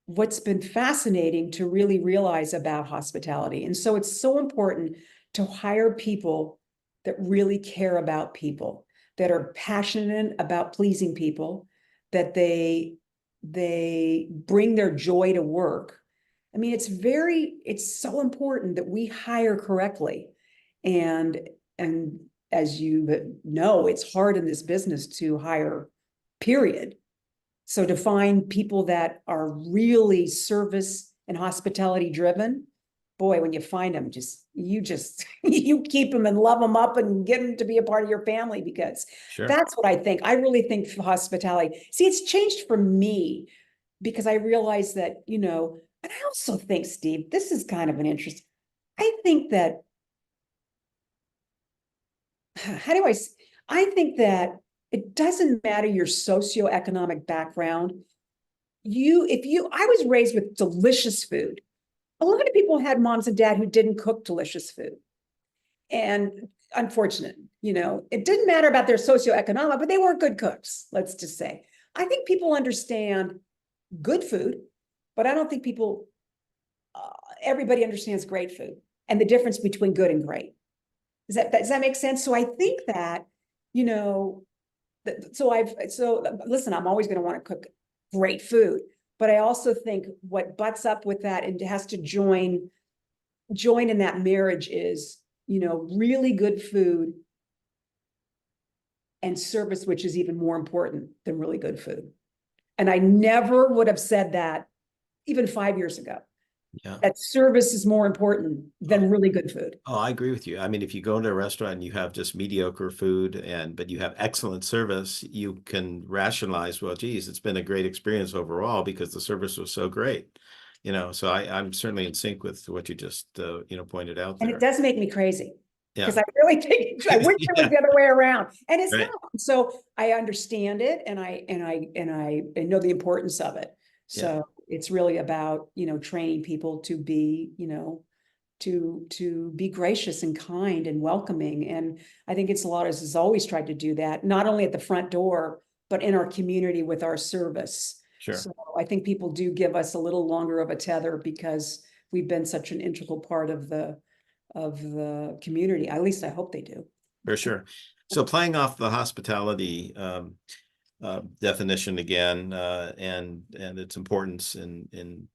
Speaker 2: what's been fascinating to really realize about hospitality. And so it's so important to hire people that really care about people, that are passionate about pleasing people, that they bring their joy to work. I mean, it's so important that we hire correctly. And as you know, it's hard in this business to hire, period. So to find people that are really service and hospitality driven, boy, when you find them, you you keep them and love them up and get them to be a part of your family, because
Speaker 1: Sure.
Speaker 2: that's what I think. I really think for hospitality. See, it's changed for me because I realize that, and I also think, Steve, this is kind of an interest. I think that, how do I think that it doesn't matter your socioeconomic background. I was raised with delicious food. A lot of people had moms and dad who didn't cook delicious food. And unfortunate, it didn't matter about their socioeconomic, but they weren't good cooks, let's just say. I think people understand good food, but I don't think everybody understands great food and the difference between good and great. Does that make sense? So I think that, listen, I'm always going to want to cook great food, but I also think what butts up with that and has to join in that marriage is, really good food and service, which is even more important than really good food. And I never would have said that even 5 years ago.
Speaker 1: Yeah.
Speaker 2: That service is more important than really good food.
Speaker 1: Oh, I agree with you. I mean, if you go into a restaurant and you have just mediocre food but you have excellent service, you can rationalize, well, geez, it's been a great experience overall because the service was so great. So I'm certainly in sync with what you just pointed out
Speaker 2: And
Speaker 1: there.
Speaker 2: it does make me crazy.
Speaker 1: Yeah.
Speaker 2: Because I really think I wish it was the other way around. And it's
Speaker 1: Right.
Speaker 2: not. So I understand it and I know the importance of it. So it's really about, training people to be, to be gracious and kind and welcoming. And I think Insalatas has always tried to do that, not only at the front door, but in our community with our service.
Speaker 1: Sure.
Speaker 2: So I think people do give us a little longer of a tether because we've been such an integral part of the community. At least I hope they do.
Speaker 1: For sure. So playing off the hospitality definition again, and its importance in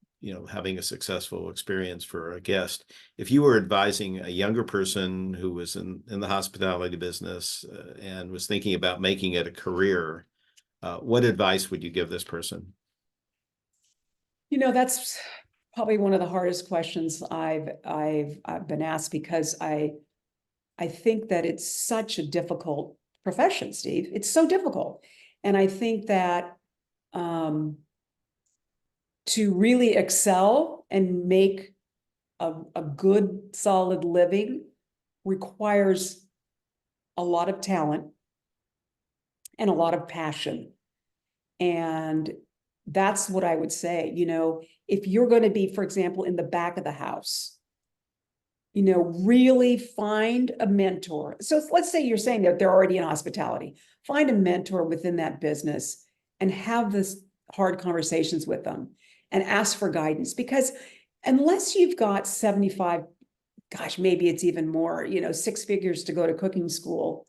Speaker 1: having a successful experience for a guest. If you were advising a younger person who was in the hospitality business and was thinking about making it a career, what advice would you give this person?
Speaker 2: That's probably one of the hardest questions I've been asked, because I think that it's such a difficult profession, Steve. It's so difficult. And I think that to really excel and make a good, solid living requires a lot of talent and a lot of passion. And that's what I would say. If you're going to be, for example, in the back of the house, really find a mentor. So let's say you're saying that they're already in hospitality. Find a mentor within that business and have this hard conversations with them and ask for guidance. Because unless you've got 75, gosh, maybe it's even more, 6 figures to go to cooking school,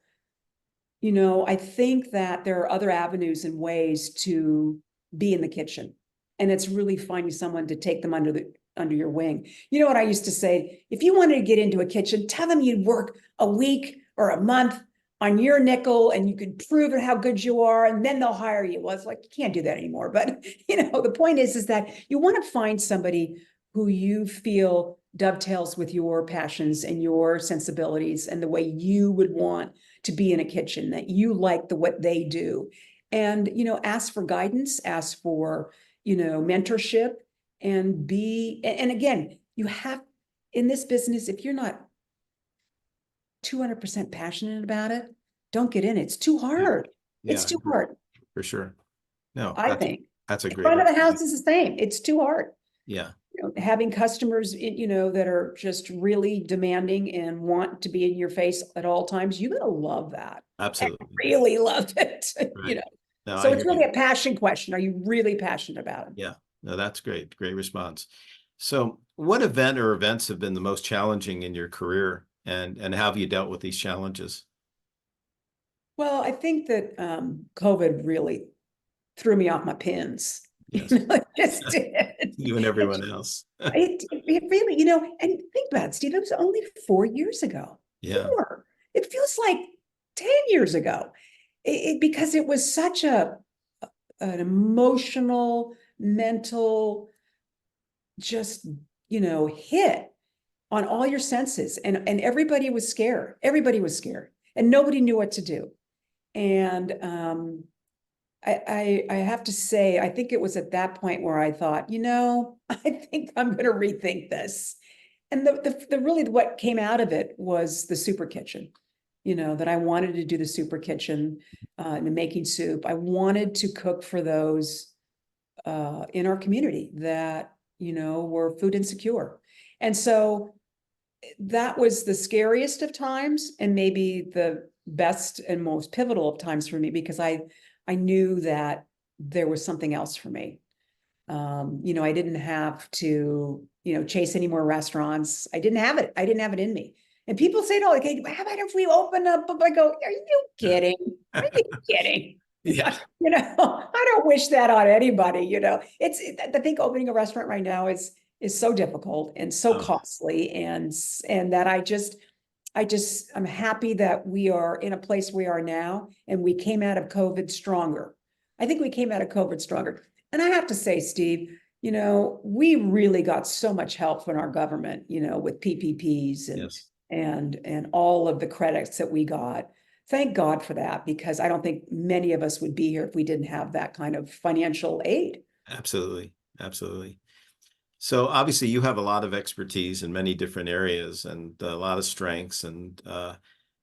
Speaker 2: I think that there are other avenues and ways to be in the kitchen. And it's really finding someone to take them under your wing. You know what I used to say? If you wanted to get into a kitchen, tell them you'd work a week or a month on your nickel and you could prove how good you are, and then they'll hire you. Well, it's like, you can't do that anymore. But, the point is that you want to find somebody who you feel dovetails with your passions and your sensibilities and the way you would want to be in a kitchen, that you like what they do. And, ask for guidance, ask for, mentorship, and again, you have in this business, if you're not 200% passionate about it, don't get in. It's too hard.
Speaker 1: Yeah,
Speaker 2: It's too hard.
Speaker 1: For sure. No,
Speaker 2: I think.
Speaker 1: that's a
Speaker 2: In
Speaker 1: great
Speaker 2: front of the
Speaker 1: idea.
Speaker 2: house is the same. It's too hard.
Speaker 1: Yeah.
Speaker 2: Having customers, that are just really demanding and want to be in your face at all times, you gotta love that.
Speaker 1: Absolutely.
Speaker 2: I really loved it.
Speaker 1: Right. No,
Speaker 2: So
Speaker 1: I
Speaker 2: it's
Speaker 1: hear
Speaker 2: really
Speaker 1: you.
Speaker 2: a passion question. Are you really passionate about it?
Speaker 1: Yeah. No, that's great. Great response. So what event or events have been the most challenging in your career, and how have you dealt with these challenges?
Speaker 2: Well, I think that COVID really threw me off my pins.
Speaker 1: Yes.
Speaker 2: It just did.
Speaker 1: You and everyone else.
Speaker 2: It really, and think about it, Steve, it was only 4 years ago.
Speaker 1: Yeah.
Speaker 2: 4. It feels like 10 years ago. Because it was such an emotional, mental, just, hit on all your senses. And everybody was scared. Everybody was scared. And nobody knew what to do. And I have to say, I think it was at that point where I thought, I think I'm going to rethink this. And the really what came out of it was the super kitchen, that I wanted to do the super kitchen, and making soup. I wanted to cook for those in our community that, were food insecure. And so that was the scariest of times and maybe the best and most pivotal of times for me, because I knew that there was something else for me. I didn't have to, chase any more restaurants. I didn't have it. I didn't have it in me. And people say, "Oh, like, hey, how about if we open up?" I go, "Are you kidding? Are you kidding?"
Speaker 1: Yeah.
Speaker 2: I don't wish that on anybody. I think opening a restaurant right now is so difficult and so costly, and that I'm happy that we are in a place we are now, and we came out of COVID stronger. I think we came out of COVID stronger. And I have to say, Steve, we really got so much help from our government, with PPPs
Speaker 1: Yes.
Speaker 2: and all of the credits that we got. Thank God for that, because I don't think many of us would be here if we didn't have that kind of financial aid.
Speaker 1: Absolutely. Absolutely. So obviously you have a lot of expertise in many different areas and a lot of strengths. And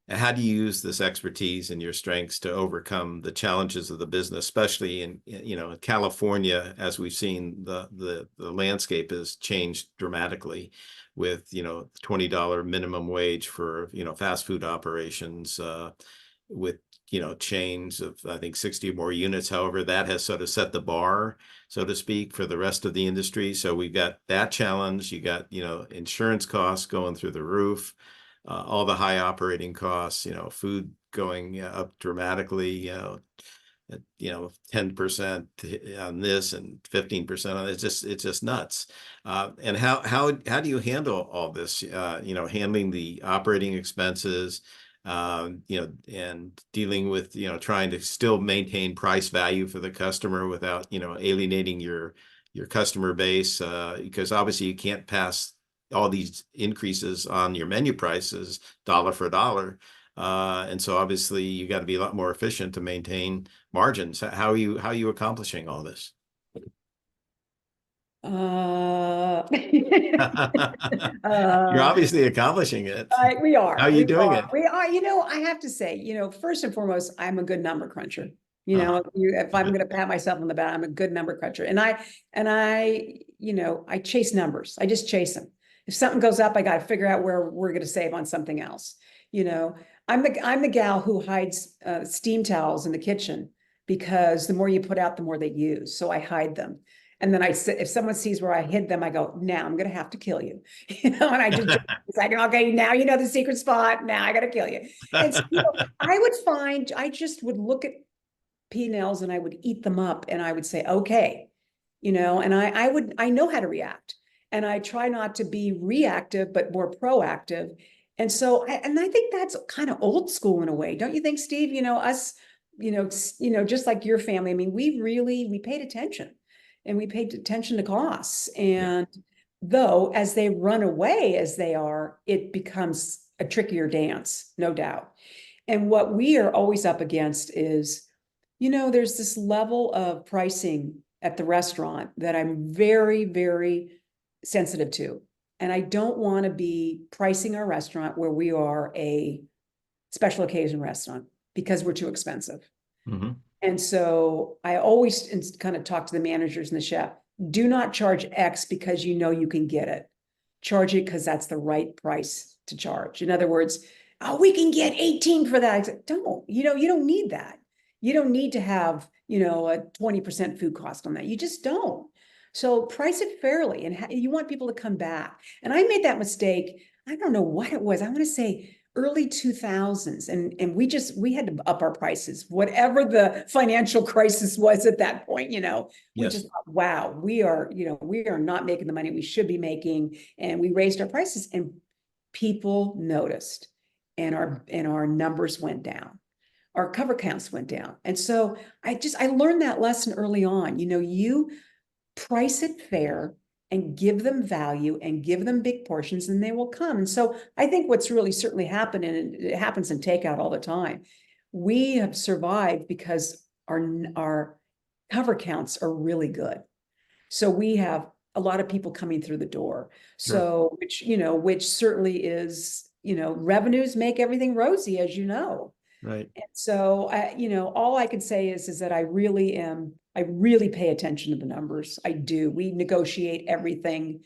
Speaker 1: how do you use this expertise and your strengths to overcome the challenges of the business, especially in California, as we've seen the landscape has changed dramatically with $20 minimum wage for fast food operations, with chains of I think 60 more units. However, that has sort of set the bar, so to speak, for the rest of the industry. So we've got that challenge. You got insurance costs going through the roof, all the high operating costs, food going up dramatically, 10% on this and 15% on it. It's just nuts. And how do you handle all this? Handling the operating expenses, and dealing with trying to still maintain price value for the customer without alienating your customer base, because obviously you can't pass all these increases on your menu prices dollar for dollar. And so obviously you got to be a lot more efficient to maintain margins. How are you accomplishing all this? You're
Speaker 2: uh,
Speaker 1: obviously accomplishing it.
Speaker 2: we
Speaker 1: How
Speaker 2: are,
Speaker 1: are you
Speaker 2: we
Speaker 1: doing
Speaker 2: are,
Speaker 1: it?
Speaker 2: we are. I have to say, first and foremost, I'm a good number cruncher.
Speaker 1: Uh-huh.
Speaker 2: If I'm going to pat myself on the back, I'm a good number cruncher. I chase numbers. I just chase them. If something goes up, I got to figure out where we're going to save on something else. I'm the gal who hides steam towels in the kitchen, because the more you put out, the more they use. So I hide them. And then if someone sees where I hid them, I go, now I'm going to have to kill you. And I just, it's like, okay, now you know the secret spot. Now I got to kill you. And so, I just would look at P&Ls and I would eat them up, and I would say, okay, and I know how to react, and I try not to be reactive, but more proactive. And so, I think that's kind of old school in a way. Don't you think, Steve? Us, just like your family. I mean, we paid attention, and we paid attention to costs.
Speaker 1: Yeah.
Speaker 2: And though, as they run away, as they are, it becomes a trickier dance, no doubt. And what we are always up against is, there's this level of pricing at the restaurant that I'm very, very sensitive to. And I don't want to be pricing our restaurant where we are a special occasion restaurant, because we're too expensive.
Speaker 1: Mm-hmm.
Speaker 2: And so I always kind of talk to the managers and the chef. Do not charge X because you can get it. Charge it because that's the right price to charge. In other words, oh, we can get 18 for that. I said, don't, you don't need that. You don't need to have, a 20% food cost on that. You just don't. So price it fairly, and you want people to come back. And I made that mistake. I don't know what it was. I want to say early 2000s, and we had to up our prices, whatever the financial crisis was at that point. We
Speaker 1: Yes.
Speaker 2: just thought, wow, we are not making the money we should be making, and we raised our prices, and people noticed. and our numbers went down. Our cover counts went down. And so I learned that lesson early on. You price it fair and give them value and give them big portions and they will come. And so I think what's really certainly happened, and it happens in takeout all the time, we have survived because our cover counts are really good. So we have a lot of people coming through the door.
Speaker 1: Sure.
Speaker 2: So, which certainly is, revenues make everything rosy, as you know.
Speaker 1: Right.
Speaker 2: And so, all I can say is that I really pay attention to the numbers. I do. We negotiate everything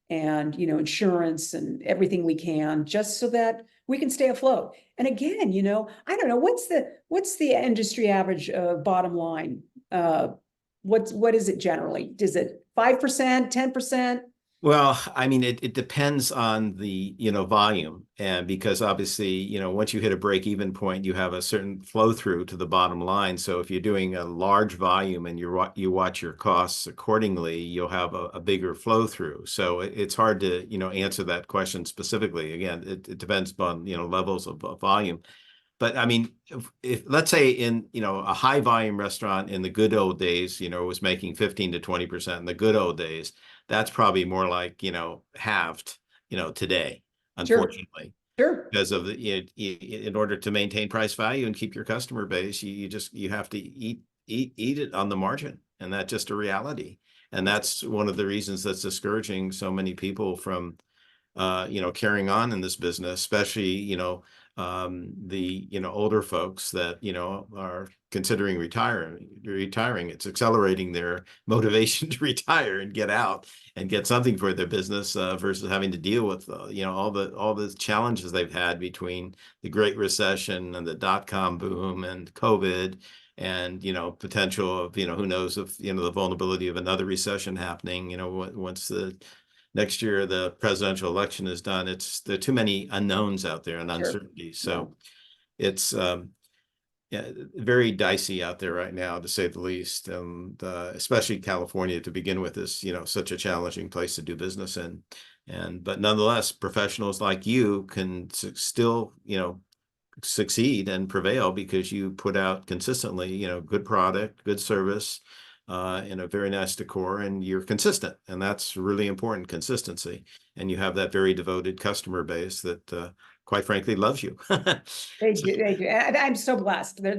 Speaker 2: and, insurance and everything we can just so that we can stay afloat. And again, I don't know, what's the industry average bottom line? What is it generally? Is it 5%, 10%?
Speaker 1: Well, I mean, it depends on the, volume. And because obviously, once you hit a break even point, you have a certain flow through to the bottom line. So if you're doing a large volume and you watch your costs accordingly, you'll have a bigger flow through. So it's hard to, answer that question specifically. Again, it depends upon, levels of volume. But I mean, if let's say in, a high volume restaurant in the good old days, was making 15 to 20% in the good old days, that's probably more like, halved, today,
Speaker 2: Sure,
Speaker 1: unfortunately,
Speaker 2: sure,
Speaker 1: because of in order to maintain price value and keep your customer base, you have to eat it on the margin. And that's just a reality. And that's one of the reasons that's discouraging so many people from, carrying on in this business, especially, the, older folks that, are considering retiring. It's accelerating their motivation to retire and get out and get something for their business versus having to deal with, all the challenges they've had between the Great Recession and the dot-com boom and COVID and, potential of, who knows if, the vulnerability of another recession happening, once the next year the presidential election is done. There are too many unknowns out there and
Speaker 2: sure.
Speaker 1: uncertainties. So it's yeah, very dicey out there right now, to say the least. And especially California to begin with is, such a challenging place to do business in. But nonetheless, professionals like you can still, succeed and prevail because you put out consistently, good product, good service, in a very nice decor, and you're consistent. And that's really important, consistency. And you have that very devoted customer base that, quite frankly, loves you.
Speaker 2: They
Speaker 1: So,
Speaker 2: do, they do. And I'm so blessed. I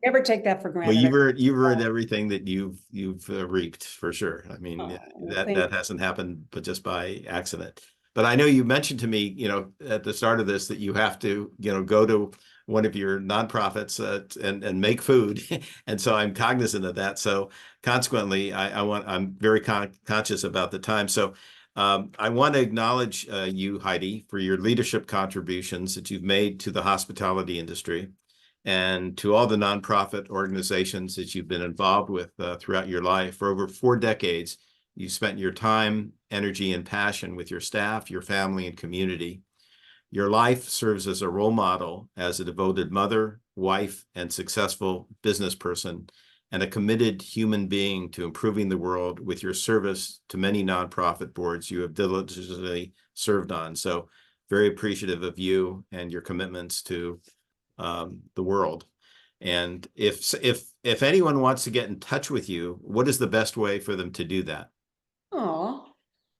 Speaker 2: never take that for
Speaker 1: well,
Speaker 2: granted.
Speaker 1: you've earned everything that you've reaped, for sure. I mean,
Speaker 2: Well,
Speaker 1: that hasn't happened, but just by accident. But I know you mentioned to me, at the start of this that you have to, go to one of your nonprofits and make food, and so I'm cognizant of that. So consequently, I'm very conscious about the time. So I want to acknowledge you, Heidi, for your leadership contributions that you've made to the hospitality industry and to all the nonprofit organizations that you've been involved with throughout your life. For over 4 decades, you spent your time, energy, and passion with your staff, your family, and community. Your life serves as a role model as a devoted mother, wife, and successful business person, and a committed human being to improving the world with your service to many nonprofit boards you have diligently served on. So very appreciative of you and your commitments to the world. And if anyone wants to get in touch with you, what is the best way for them to do that?
Speaker 2: Oh,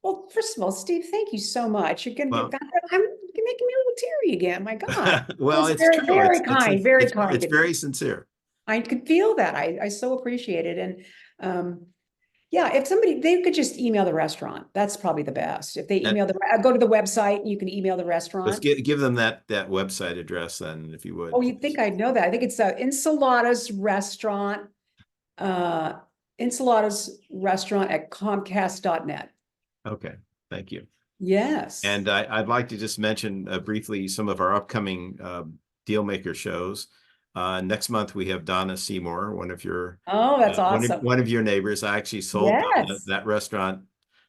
Speaker 2: well, first of all, Steve, thank you so much.
Speaker 1: Well,
Speaker 2: You're making me a little teary again. My God. That
Speaker 1: well,
Speaker 2: was
Speaker 1: it's
Speaker 2: very,
Speaker 1: true.
Speaker 2: very kind, very kind
Speaker 1: It's
Speaker 2: of you.
Speaker 1: very sincere.
Speaker 2: I could feel that. I so appreciate it. And yeah, if they could just email the restaurant. That's probably the best. If they
Speaker 1: And
Speaker 2: go to the website, you can email the
Speaker 1: let's
Speaker 2: restaurant.
Speaker 1: give them that website address then, if you would.
Speaker 2: Oh, you'd think I'd know that. I think it's Insalatas restaurant, uh, Insalatas restaurant at Comcast.net.
Speaker 1: Okay, thank you.
Speaker 2: Yes.
Speaker 1: And I'd like to just mention briefly some of our upcoming Dealmaker shows. Next month we have Donna Seymour, one of your
Speaker 2: Oh, that's awesome.
Speaker 1: one of your neighbors. I actually sold Donna
Speaker 2: Yes.
Speaker 1: that restaurant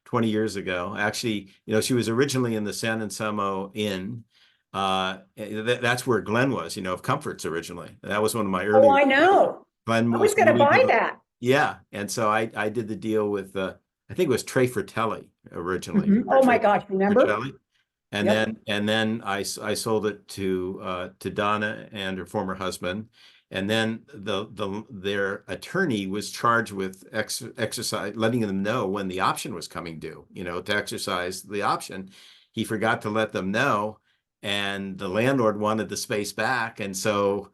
Speaker 1: 20 years ago. Actually, she was originally in the San Anselmo Inn. That's where Glenn was, of Comforts originally. That was one of my
Speaker 2: Oh,
Speaker 1: earlier.
Speaker 2: I know.
Speaker 1: Glenn
Speaker 2: I
Speaker 1: was
Speaker 2: was gonna
Speaker 1: really
Speaker 2: buy
Speaker 1: devoted.
Speaker 2: that.
Speaker 1: Yeah, and so I did the deal with I think it was Trey Fratelli originally.
Speaker 2: Mhm.
Speaker 1: Remember
Speaker 2: Oh my
Speaker 1: Trey
Speaker 2: gosh, remember?
Speaker 1: Fratelli? And
Speaker 2: Yep.
Speaker 1: then I sold it to Donna and her former husband. And then their attorney was charged with exercise, letting them know when the option was coming due, to exercise the option. He forgot to let them know, and the landlord wanted the space back. And so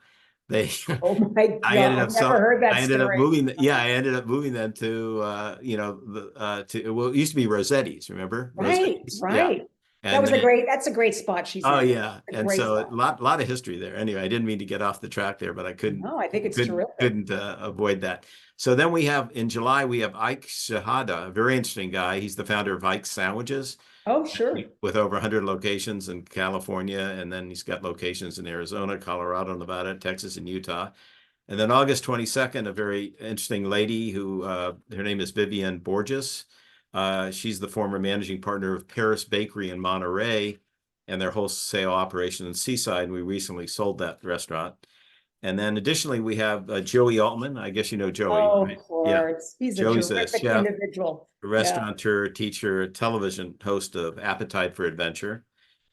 Speaker 1: they
Speaker 2: Oh my
Speaker 1: I
Speaker 2: God,
Speaker 1: ended up
Speaker 2: I've never heard that
Speaker 1: I ended up
Speaker 2: story.
Speaker 1: moving. Yeah, I ended up moving them to well, it used to be Rossetti's. Remember
Speaker 2: Right,
Speaker 1: Rossetti's? Yeah,
Speaker 2: right.
Speaker 1: and then
Speaker 2: That's a great spot she's
Speaker 1: oh
Speaker 2: in.
Speaker 1: yeah,
Speaker 2: A
Speaker 1: and
Speaker 2: great
Speaker 1: so a
Speaker 2: spot.
Speaker 1: lot of history there. Anyway, I didn't mean to get off the track there, but I couldn't
Speaker 2: No, I think it's
Speaker 1: couldn't
Speaker 2: terrific.
Speaker 1: couldn't avoid that. So then we have in July we have Ike Shahada, a very interesting guy. He's the founder of Ike's Sandwiches
Speaker 2: Oh, sure.
Speaker 1: with over 100 locations in California, and then he's got locations in Arizona, Colorado, Nevada, Texas, and Utah. And then August 22nd, a very interesting lady who her name is Vivian Borges. She's the former managing partner of Paris Bakery in Monterey and their wholesale operation in Seaside. And we recently sold that restaurant. And then additionally, we have Joey Altman. I guess you know Joey,
Speaker 2: Oh,
Speaker 1: right?
Speaker 2: of
Speaker 1: Yeah.
Speaker 2: course. He's a
Speaker 1: Joey's a
Speaker 2: terrific
Speaker 1: chef,
Speaker 2: individual. Yeah.
Speaker 1: restaurateur, teacher, television host of Appetite for Adventure.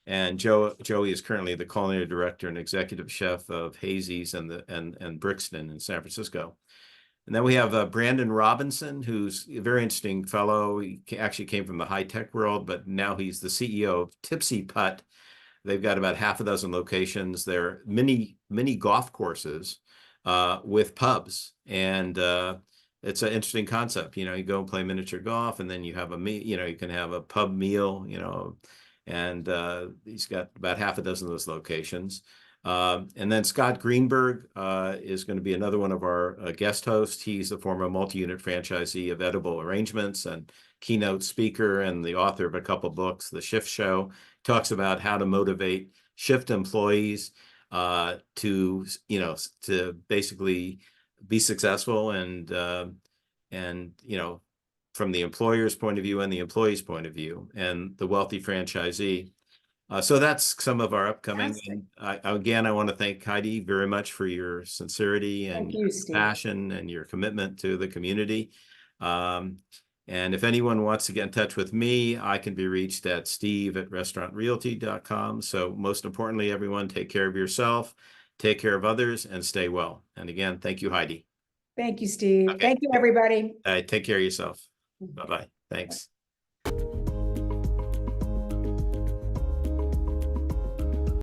Speaker 1: And Joey is currently the culinary director and executive chef of Hazy's and Brixton in San Francisco. And then we have Brandon Robinson, who's a very interesting fellow. He actually came from the high tech world, but now he's the CEO of Tipsy Putt. They've got about half a dozen locations. They're mini golf courses with pubs, and it's an interesting concept. You go and play miniature golf, and then you have a meal. You can have a pub meal. And he's got about half a dozen of those locations. And then Scott Greenberg is going to be another one of our guest hosts. He's the former multi-unit franchisee of Edible Arrangements and keynote speaker and the author of a couple books, The Shift Show. Talks about how to motivate shift employees to basically be successful and from the employer's point of view and the employee's point of view and the wealthy franchisee. So that's some of our upcoming.
Speaker 2: Fantastic.
Speaker 1: And again, I want to thank Heidi very much for your sincerity and
Speaker 2: Thank
Speaker 1: your
Speaker 2: you, Steve.
Speaker 1: passion and your commitment to the community. Um, and if anyone wants to get in touch with me, I can be reached at steve@restaurantrealty.com. So most importantly, everyone, take care of yourself, take care of others, and stay well. And again, thank you, Heidi.
Speaker 2: Thank you, Steve.
Speaker 1: Okay.
Speaker 2: Thank you, everybody.
Speaker 1: Take care of yourself. Bye-bye. Thanks.